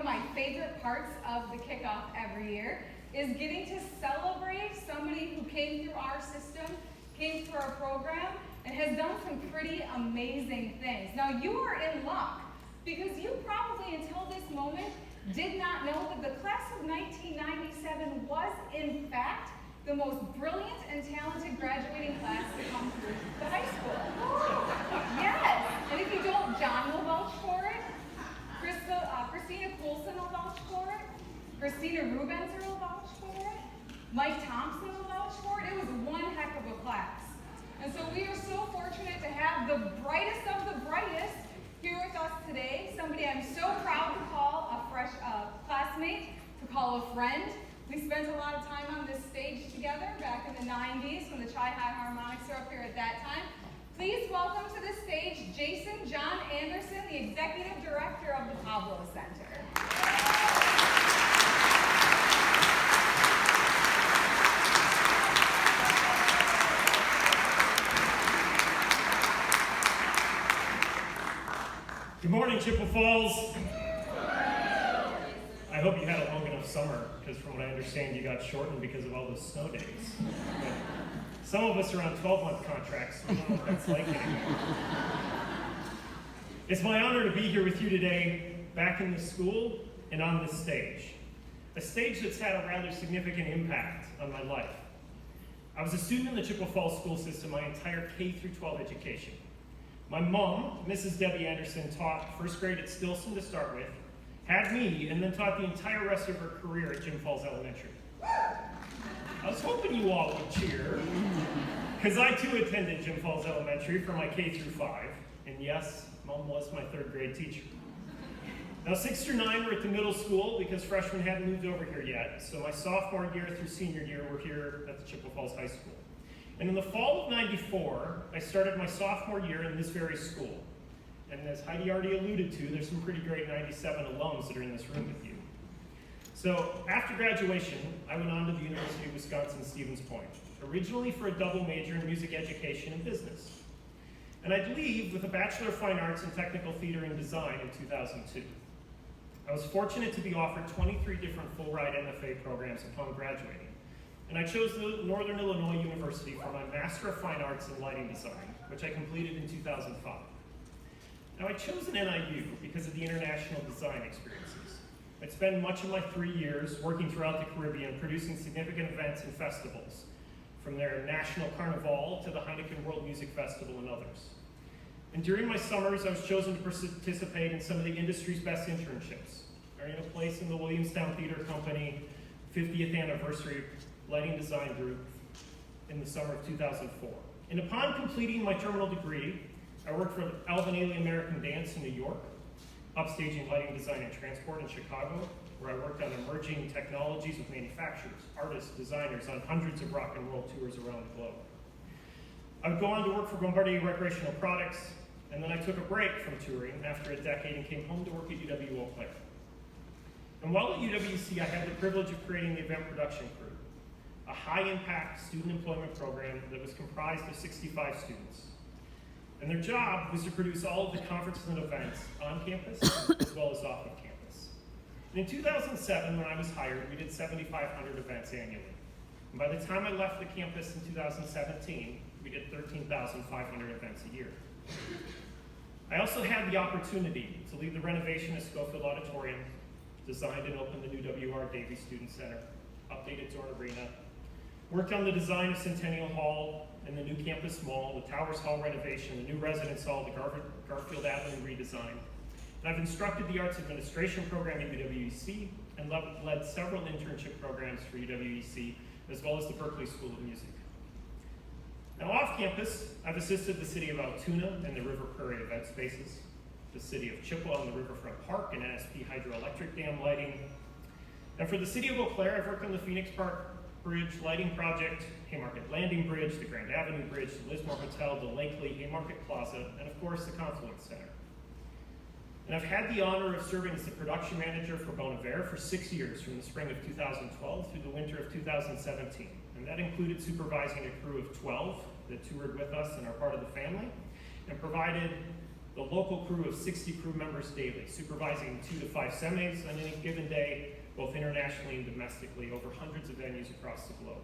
of my favorite parts of the kickoff every year is getting to celebrate somebody who came through our system, came through our program, and has done some pretty amazing things. Now, you are in luck because you probably, until this moment, did not know that the class of 1997 was, in fact, the most brilliant and talented graduating class to come through the high school. Yes, and if you don't, John will vouch for it. Christina Coulson will vouch for it. Christina Rubenzer will vouch for it. Mike Thompson will vouch for it. It was one heck of a class. And so we are so fortunate to have the brightest of the brightest here with us today. Somebody I'm so proud to call a fresh classmate, to call a friend. We spent a lot of time on this stage together back in the 90s when the Tri-High Harmonics were up here at that time. Please welcome to the stage Jon Anderson, the Executive Director of the Pablo Center. Good morning, Chippewa Falls. I hope you had a long enough summer, because from what I understand, you got shortened because of all those snow days. But some of us are on 12-month contracts, so we don't know what that's like anymore. It's my honor to be here with you today, back in the school and on this stage. A stage that's had a rather significant impact on my life. I was a student in the Chippewa Falls school system my entire K-12 education. My mom, Mrs. Debbie Anderson, taught first grade at Stilson to start with, had me, and then taught the entire rest of her career at Jim Falls Elementary. I was hoping you all would cheer, because I too attended Jim Falls Elementary for my K-5, and yes, Mom was my third grade teacher. Now 6 through 9 were at the middle school because freshmen hadn't moved over here yet, so my sophomore year through senior year were here at the Chippewa Falls High School. And in the fall of '94, I started my sophomore year in this very school. And as Heidi already alluded to, there's some pretty great 97 alums that are in this room with you. So after graduation, I went on to the University of Wisconsin-Stevens Point, originally for a double major in music education and business. And I'd leave with a Bachelor of Fine Arts in Technical Theater and Design in 2002. I was fortunate to be offered 23 different full-ride MFA programs upon graduating. And I chose the Northern Illinois University for my Master of Fine Arts in Lighting Design, which I completed in 2005. Now I chose an NIU because of the international design experiences. I'd spent much of my 3 years working throughout the Caribbean, producing significant events and festivals, from their National Carnival to the Heineken World Music Festival and others. And during my summers, I was chosen to participate in some of the industry's best internships, earning a place in the Williamstown Theater Company 50th anniversary lighting design group in the summer of 2004. And upon completing my terminal degree, I worked for Alvin Ailey American Dance in New York, upstaging lighting design and transport in Chicago, where I worked on emerging technologies with manufacturers, artists, designers on hundreds of rock and roll tours around the globe. I would go on to work for Bombardier Recreational Products, and then I took a break from touring after a decade and came home to work at UW Eau Claire. And while at UWC, I had the privilege of creating the event production crew, a high-impact student employment program that was comprised of 65 students. And their job was to produce all of the conferences and events on campus as well as off of campus. And in 2007, when I was hired, we did 7,500 events annually. And by the time I left the campus in 2017, we did 13,500 events a year. I also had the opportunity to lead the renovation of Schofield Auditorium, designed and opened the new W.R. Davies Student Center, updated Dorn Arena, worked on the design of Centennial Hall and the new campus mall, the Towers Hall renovation, the new residence hall, the Garfield Avenue redesign. And I've instructed the arts administration program at UWEC and led several internship programs for UWEC, as well as the Berkeley School of Music. Now off campus, I've assisted the city of Altoona and the River Prairie event spaces, the city of Chippewa and the Riverfront Park and NSP hydroelectric dam lighting. And for the city of Eau Claire, I've worked on the Phoenix Park Bridge lighting project, Haymarket Landing Bridge, the Grand Avenue Bridge, the Lismore Hotel, the Lakely Haymarket Plaza, and of course the Confluence Center. And I've had the honor of serving as the production manager for Bon Iver for 6 years, from the spring of 2012 through the winter of 2017. And that included supervising a crew of 12 that toured with us and are part of the family, and provided the local crew of 60 crew members daily, supervising 2 to 5 semis on any given day, both internationally and domestically, over hundreds of venues across the globe.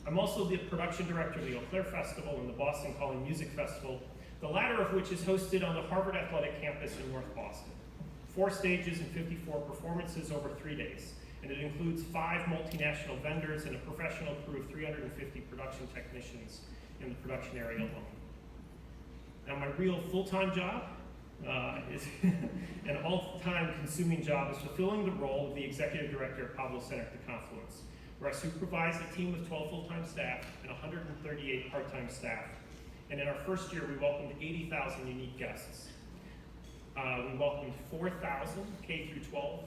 I'm also the production director of the Eau Claire Festival and the Boston Calling Music Festival, the latter of which is hosted on the Harvard Athletic Campus in North Boston. 4 stages and 54 performances over 3 days, and it includes 5 multinational vendors and a professional crew of 350 production technicians in the production area alone. Now, my real full-time job is an all-time consuming job is fulfilling the role of the executive director at Pablo Center at the Confluence, where I supervise a team of 12 full-time staff and 138 part-time staff. And in our first year, we welcomed 80,000 unique guests. We welcomed 4,000 K through 12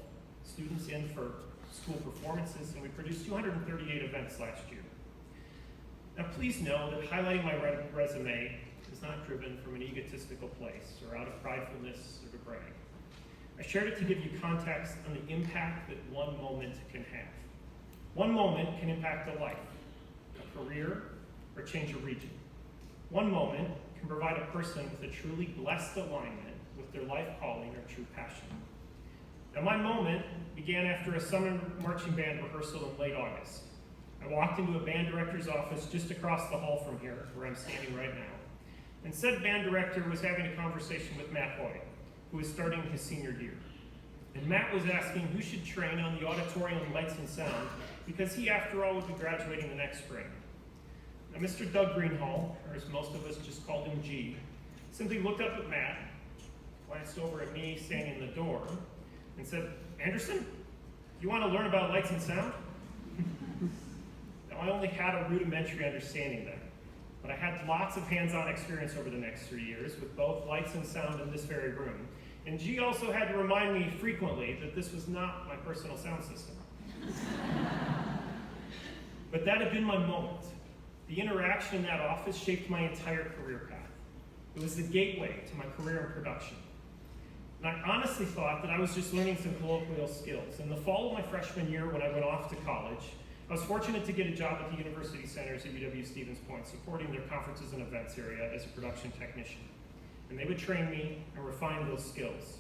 students in for school performances, and we produced 238 events last year. Now, please know that highlighting my resume is not driven from an egotistical place or out of pridefulness or to brag. I shared it to give you context on the impact that one moment can have. One moment can impact a life, a career, or change a region. One moment can provide a person with a truly blessed alignment with their life calling or true passion. Now, my moment began after a summer marching band rehearsal in late August. I walked into a band director's office just across the hall from here, where I'm standing right now. And said band director was having a conversation with Matt Hoy, who was starting his senior year. And Matt was asking who should train on the auditorium lights and sound, because he, after all, would be graduating the next spring. Now, Mr. Doug Greenhall, or as most of us just called him G, simply looked up at Matt, glanced over at me standing in the door, and said, "Anderson, you want to learn about lights and sound?" Now, I only had a rudimentary understanding then, but I had lots of hands-on experience over the next 3 years with both lights and sound in this very room. And G also had to remind me frequently that this was not my personal sound system. But that had been my moment. The interaction in that office shaped my entire career path. It was the gateway to my career in production. And I honestly thought that I was just learning some colloquial skills. In the fall of my freshman year, when I went off to college, I was fortunate to get a job at the University Centers at UW-Stevens Point, supporting their conferences and events area as a production technician. And they would train me and refine those skills.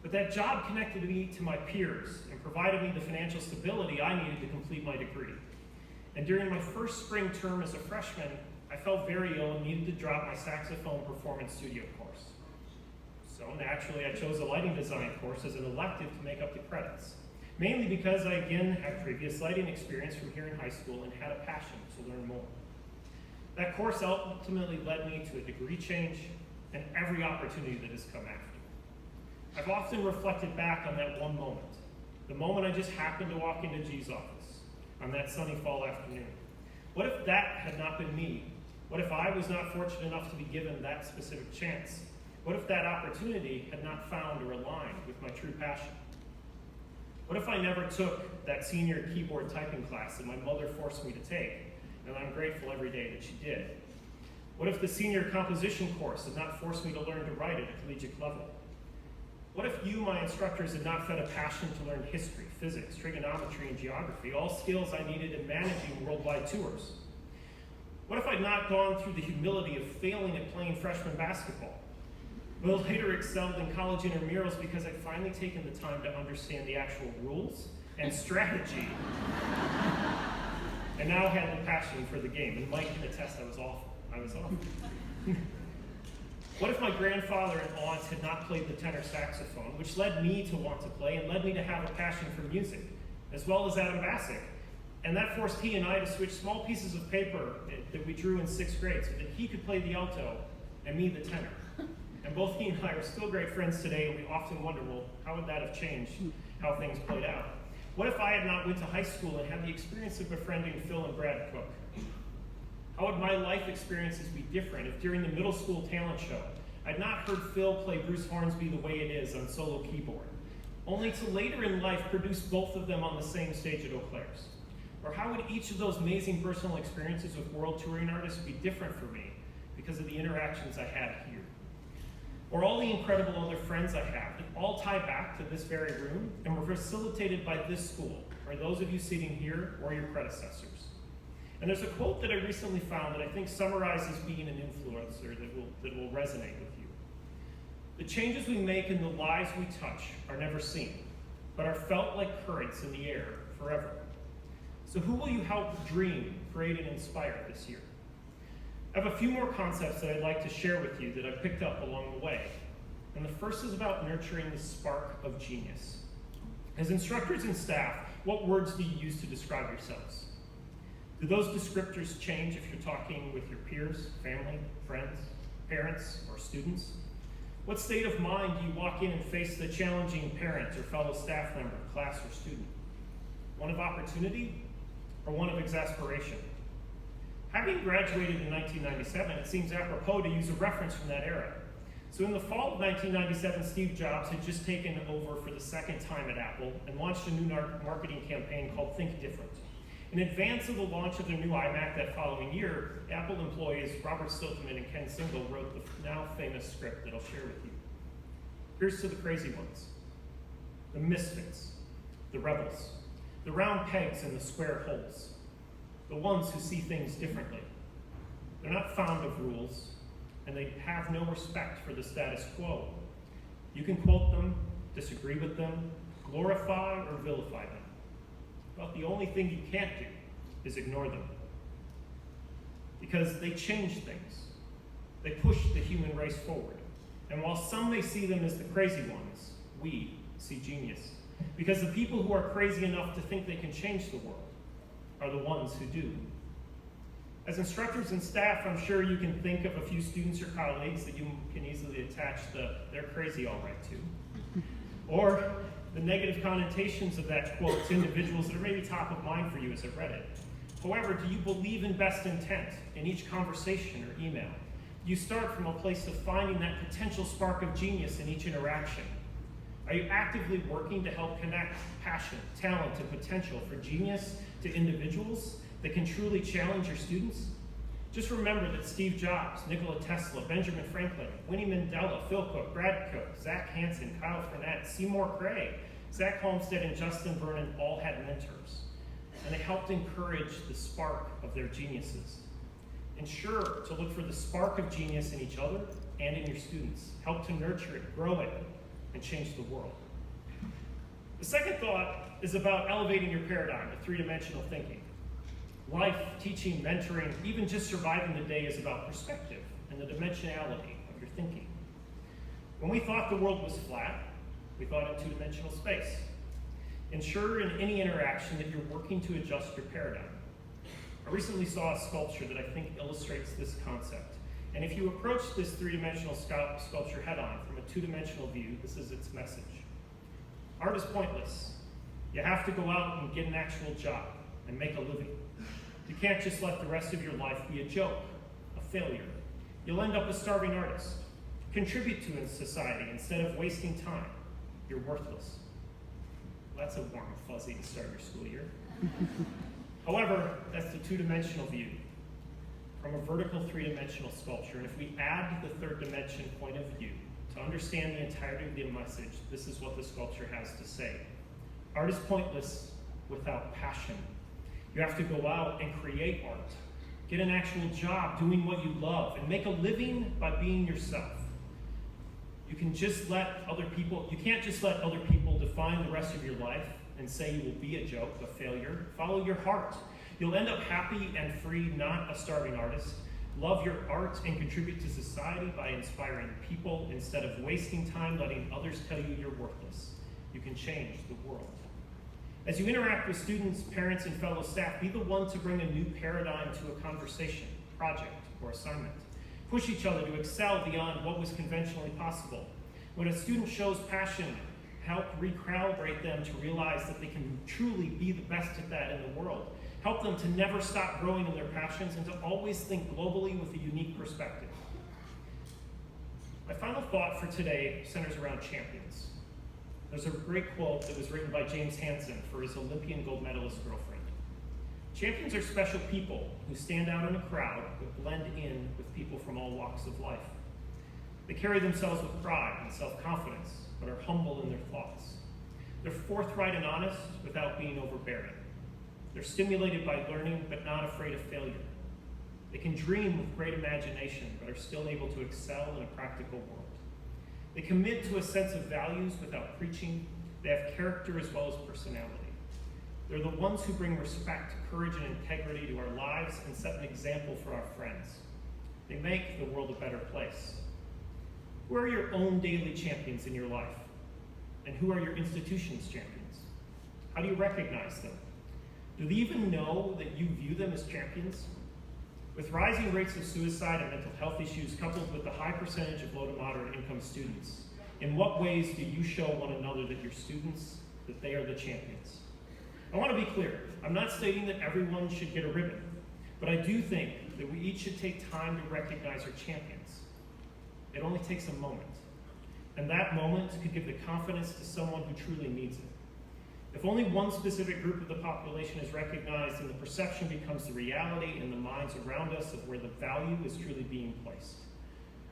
But that job connected me to my peers and provided me the financial stability I needed to complete my degree. And during my first spring term as a freshman, I felt very ill and needed to drop my saxophone performance studio course. So naturally, I chose a lighting design course as an elective to make up the credits, mainly because I again had previous lighting experience from here in high school and had a passion to learn more. That course ultimately led me to a degree change and every opportunity that has come after. I've often reflected back on that one moment, the moment I just happened to walk into G's office on that sunny fall afternoon. What if that had not been me? What if I was not fortunate enough to be given that specific chance? What if that opportunity had not found or aligned with my true passion? What if I never took that senior keyboard typing class that my mother forced me to take, and I'm grateful every day that she did? What if the senior composition course had not forced me to learn to write at a collegiate level? What if you, my instructors, had not fed a passion to learn history, physics, trigonometry, and geography, all skills I needed in managing worldwide tours? What if I'd not gone through the humility of failing at playing freshman basketball, but later excelled in college intramurals because I'd finally taken the time to understand the actual rules and strategy, and now had the passion for the game? And Mike can attest I was awful. What if my grandfather and aunts had not played the tenor saxophone, which led me to want to play and led me to have a passion for music, as well as Adam Bassick? And that forced he and I to switch small pieces of paper that we drew in 6th grade so that he could play the alto and me the tenor. And both he and I are still great friends today, and we often wonder, well, how would that have changed how things played out? What if I had not went to high school and had the experience of befriending Phil and Brad Cook? How would my life experiences be different if during the middle school talent show I'd not heard Phil play Bruce Hornsby the way it is on solo keyboard, only to later in life produce both of them on the same stage at Eau Claire's? Or how would each of those amazing personal experiences with world touring artists be different for me because of the interactions I had here? Or all the incredible other friends I have that all tie back to this very room and were facilitated by this school, or those of you sitting here or your predecessors. And there's a quote that I recently found that I think summarizes being an influencer that will resonate with you. The changes we make and the lives we touch are never seen, but are felt like currents in the air forever. So who will you help dream, create, and inspire this year? I have a few more concepts that I'd like to share with you that I've picked up along the way. And the first is about nurturing the spark of genius. As instructors and staff, what words do you use to describe yourselves? Do those descriptors change if you're talking with your peers, family, friends, parents, or students? What state of mind do you walk in and face the challenging parent or fellow staff member, class, or student? One of opportunity or one of exasperation? Having graduated in 1997, it seems apropos to use a reference from that era. So in the fall of 1997, Steve Jobs had just taken over for the second time at Apple and launched a new marketing campaign called Think Different. In advance of the launch of their new iMac that following year, Apple employees Robert Stiltman and Ken Singal wrote the now famous script that I'll share with you. Here's to the crazy ones, the misfits, the rebels, the round pegs in the square holes, the ones who see things differently. They're not fond of rules, and they have no respect for the status quo. You can quote them, disagree with them, glorify or vilify them. But the only thing you can't do is ignore them. Because they change things. They push the human race forward. And while some may see them as the crazy ones, we see genius. Because the people who are crazy enough to think they can change the world are the ones who do. As instructors and staff, I'm sure you can think of a few students or colleagues that you can easily attach the "they're crazy all right" to. Or the negative connotations of that quote to individuals that are maybe top of mind for you as I read it. However, do you believe in best intent in each conversation or email? Do you start from a place of finding that potential spark of genius in each interaction? Are you actively working to help connect passion, talent, and potential for genius to individuals that can truly challenge your students? Just remember that Steve Jobs, Nikola Tesla, Benjamin Franklin, Winnie Mandela, Phil Cook, Brad Cook, Zach Hansen, Kyle Fournette, Seymour Cray, Zach Homestead, and Justin Vernon all had mentors, and they helped encourage the spark of their geniuses. Ensure to look for the spark of genius in each other and in your students. Help to nurture it, grow it, and change the world. The second thought is about elevating your paradigm to three-dimensional thinking. Life, teaching, mentoring, even just surviving the day is about perspective and the dimensionality of your thinking. When we thought the world was flat, we thought in two-dimensional space. Ensure in any interaction that you're working to adjust your paradigm. I recently saw a sculpture that I think illustrates this concept. And if you approach this three-dimensional sculpture head-on from a two-dimensional view, this is its message. Art is pointless. You have to go out and get an actual job and make a living. You can't just let the rest of your life be a joke, a failure. You'll end up a starving artist. Contribute to society instead of wasting time. You're worthless. Well, that's a warm and fuzzy to start your school year. However, that's the two-dimensional view from a vertical three-dimensional sculpture. And if we add the third dimension point of view to understand the entirety of the message, this is what the sculpture has to say. Art is pointless without passion. You have to go out and create art, get an actual job doing what you love, and make a living by being yourself. You can't just let other people define the rest of your life and say you will be a joke, a failure. Follow your heart. You'll end up happy and free, not a starving artist. Love your art and contribute to society by inspiring people instead of wasting time letting others tell you you're worthless. You can change the world. As you interact with students, parents, and fellow staff, be the one to bring a new paradigm to a conversation, project, or assignment. Push each other to excel beyond what was conventionally possible. When a student shows passion, help recalibrate them to realize that they can truly be the best at that in the world. Help them to never stop growing in their passions and to always think globally with a unique perspective. My final thought for today centers around champions. There's a great quote that was written by James Hansen for his Olympian gold medalist girlfriend. Champions are special people who stand out in a crowd but blend in with people from all walks of life. They carry themselves with pride and self-confidence, but are humble in their thoughts. They're forthright and honest without being overbearing. They're stimulated by learning, but not afraid of failure. They can dream with great imagination, but are still able to excel in a practical world. They commit to a sense of values without preaching. They have character as well as personality. They're the ones who bring respect, courage, and integrity to our lives and set an example for our friends. They make the world a better place. Who are your own daily champions in your life? And who are your institution's champions? How do you recognize them? Do they even know that you view them as champions? With rising rates of suicide and mental health issues coupled with the high percentage of low to moderate income students, in what ways do you show one another that your students, that they are the champions? I want to be clear. I'm not stating that everyone should get a ribbon, but I do think that we each should take time to recognize our champions. It only takes a moment, and that moment could give the confidence to someone who truly needs it. If only one specific group of the population is recognized, then the perception becomes the reality in the minds around us of where the value is truly being placed.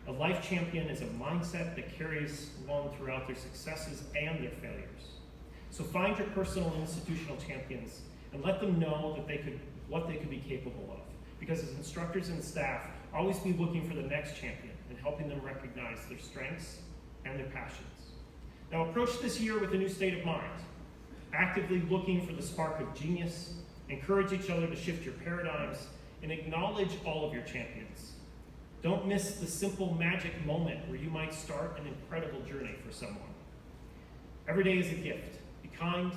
A life champion is a mindset that carries one throughout their successes and their failures. So find your personal and institutional champions and let them know that what they could be capable of. Because as instructors and staff, always be looking for the next champion and helping them recognize their strengths and their passions. Now approach this year with a new state of mind, actively looking for the spark of genius, encourage each other to shift your paradigms, and acknowledge all of your champions. Don't miss the simple magic moment where you might start an incredible journey for someone. Every day is a gift. Be kind,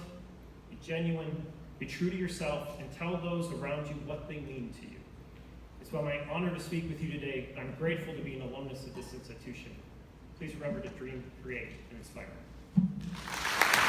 be genuine, be true to yourself, and tell those around you what they mean to you. It's my honor to speak with you today. I'm grateful to be an alumnus of this institution. Please remember to dream, create, and inspire.